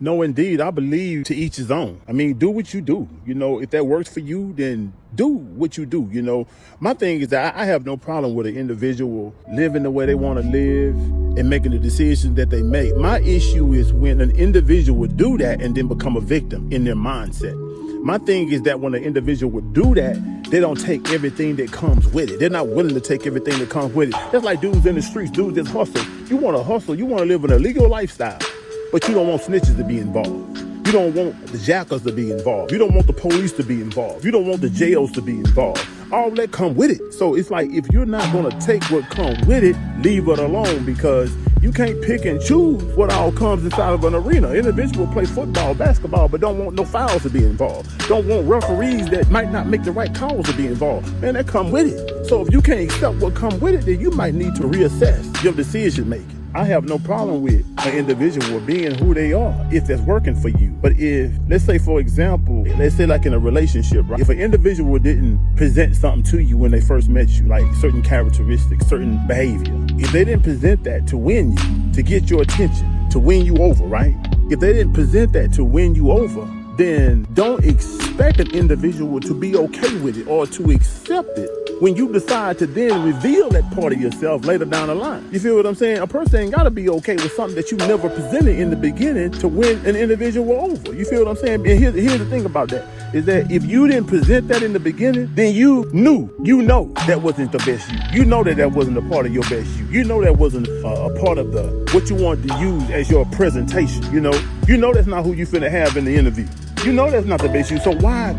No, indeed. I believe to each his own. I mean, do what you do. If that works for you, then do what you do. My thing is that I have no problem with an individual living the way they want to live and making the decisions that they make. My issue is when an individual would do that and then become a victim in their mindset. My thing is that when an individual would do that, they don't take everything that comes with it. They're not willing to take everything that comes with it. That's like dudes in the streets, dudes that hustle. You want to hustle, you want to live an illegal lifestyle, but you don't want snitches to be involved. You don't want the jackals to be involved. You don't want the police to be involved. You don't want the jails to be involved. All that come with it. So it's like, if you're not going to take what comes with it, leave it alone, because you can't pick and choose what all comes inside of an arena. Individual play football, basketball, but don't want no fouls to be involved. Don't want referees that might not make the right calls to be involved. Man, that come with it. So if you can't accept what come with it, then you might need to reassess your decision making. I have no problem with an individual being who they are if that's working for you. But if, let's say, for example, let's say like in a relationship, right? If an individual didn't present something to you when they first met you, like certain characteristics, certain behavior, if they didn't present that to win you, to get your attention, to win you over, right? If they didn't present that to win you over, then don't expect an individual to be okay with it or to accept it when you decide to then reveal that part of yourself later down the line. You feel what I'm saying? A person ain't gotta be okay with something that you never presented in the beginning to win an individual over. You feel what I'm saying? And here's the thing about that, is that if you didn't present that in the beginning, then you know that wasn't the best you. You know that wasn't a part of your best you. You know that wasn't a part of what you wanted to use as your presentation. You know that's not who you finna have in the interview. You know that's not the best you. So why,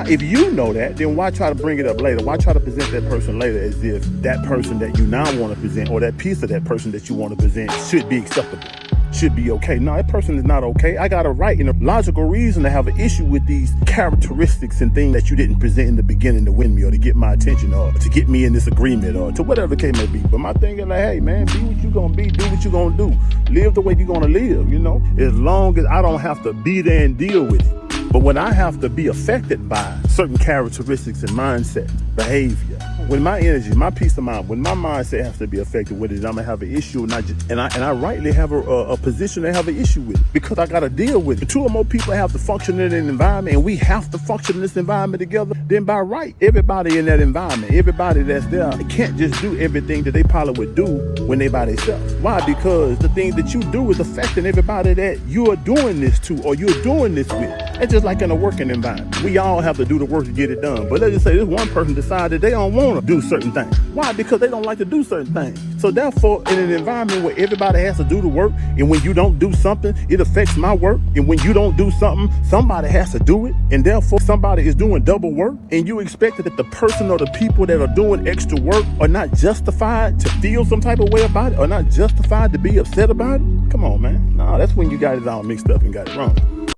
if you know that, then why try to bring it up later? Why try to present that person later as if that person that you now want to present, or that piece of that person that you want to present, should be acceptable, should be okay? No, that person is not okay. I got a right and a logical reason to have an issue with these characteristics and things that you didn't present in the beginning to win me, or to get my attention, or to get me in this agreement, or to whatever the case may be. But my thing is like, hey man, be what you gonna be, do what you gonna do, live the way you gonna live, as long as I don't have to be there and deal with it. But when I have to be affected by certain characteristics and mindset, behavior, when my energy, my peace of mind, when my mindset has to be affected with it, I'm gonna have an issue, and I rightly have a position to have an issue with it, because I gotta deal with it. Two or more people have to function in an environment, and we have to function in this environment together. Then by right, everybody in that environment, everybody that's there, can't just do everything that they probably would do when they by themselves. Why? Because the things that you do is affecting everybody that you are doing this to, or you're doing this with. It's just like in a working environment. We all have to do the work to get it done. But let's just say this one person decided they don't want to do certain things. Why? Because they don't like to do certain things. So therefore, in an environment where everybody has to do the work, and when you don't do something, it affects my work. And when you don't do something, somebody has to do it. And therefore, somebody is doing double work. And you expect that the person or the people that are doing extra work are not justified to feel some type of way about it, or not justified to be upset about it? Come on, man. No, that's when you got it all mixed up and got it wrong.